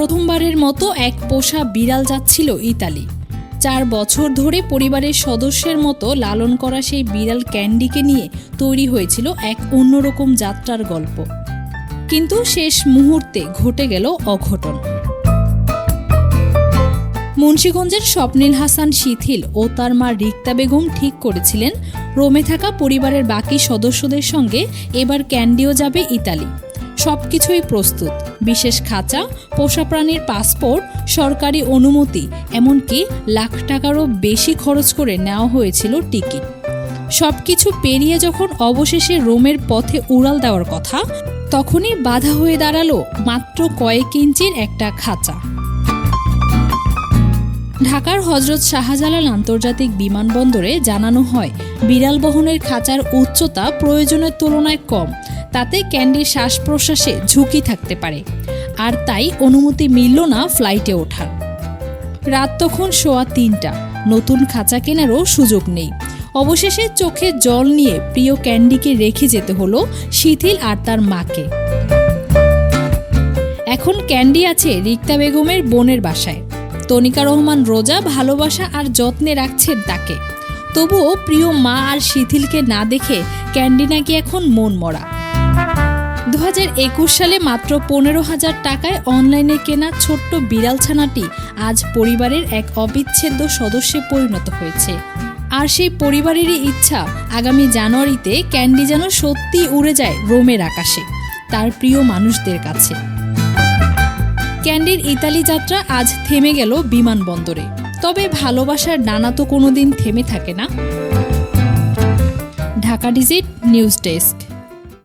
প্রথমবারের মতো এক পোষা বিড়াল যাচ্ছিল ইতালি। 4 বছর ধরে পরিবারের সদস্যের মতো লালন করা সেই বিড়াল ক্যান্ডিকে নিয়ে তৈরি হয়েছিল এক অন্যরকম যাত্রার গল্প। কিন্তু শেষ মুহূর্তে ঘটে গেল অঘটন। মুন্সিগঞ্জের স্বপ্নিল হাসান শিথিল ও তার মা রিক্তা বেগম ঠিক করেছিলেন রোমে থাকা পরিবারের বাকি সদস্যদের সঙ্গে এবার ক্যান্ডিও যাবে ইতালি। সবকিছুই প্রস্তুত, বিশেষ খাঁচা, পোষা প্রাণীর পাসপোর্ট, সরকারি অনুমতি, এমনকি লাখ টাকারও বেশি খরচ করে নেওয়া হয়েছিল টিকিট। সবকিছু পেরিয়ে যখন অবশেষে রোমের পথে উড়াল দেওয়ার কথা, তখনই বাধা হয়ে দাঁড়ালো মাত্র কয়েক ইঞ্চির একটা খাঁচা। ঢাকার হযরত শাহজালাল আন্তর্জাতিক বিমানবন্দরে জানানো হয়, বিড়াল বহনের খাঁচার উচ্চতা প্রয়োজনের তুলনায় কম, তাতে ক্যান্ডির শ্বাস প্রশ্বাসে ঝুঁকি থাকতে পারে। আর তাই অনুমতি মিলল না ফ্লাইটে ওঠার। রাত তখন 3:15, নতুন খাঁচা কেনারও সুযোগ নেই। অবশেষে চোখে জল নিয়ে প্রিয় ক্যান্ডিকে রেখে যেতে হলো শিথিল আর তার মাকে। এখন ক্যান্ডি আছে রিক্তা বেগমের বোনের বাসায়। তনিকা রহমান রোজা ভালোবাসা আর যত্নে রাখছেন তাকে। তবুও প্রিয় মা আর শিথিলকে না দেখে ক্যান্ডি নাকি এখন মন মরা। 2021 সালে মাত্র 15,000 টাকায় অনলাইনে কেনা ছোট্ট বিড়াল ছানাটি আজ পরিবারের এক অবিচ্ছেদ্য সদস্যে পরিণত হয়েছে। আর সেই পরিবারেরই ইচ্ছা, আগামী জানুয়ারিতে ক্যান্ডি যেন সত্যি উড়ে যায় রোমের আকাশে, তার প্রিয় মানুষদের কাছে। ক্যান্ডির ইতালি যাত্রা আজ থেমে গেল বিমানবন্দরে। তবে ভালোবাসার ডানা তো কোনোদিন থেমে থাকে না। Dhaka digit news desk.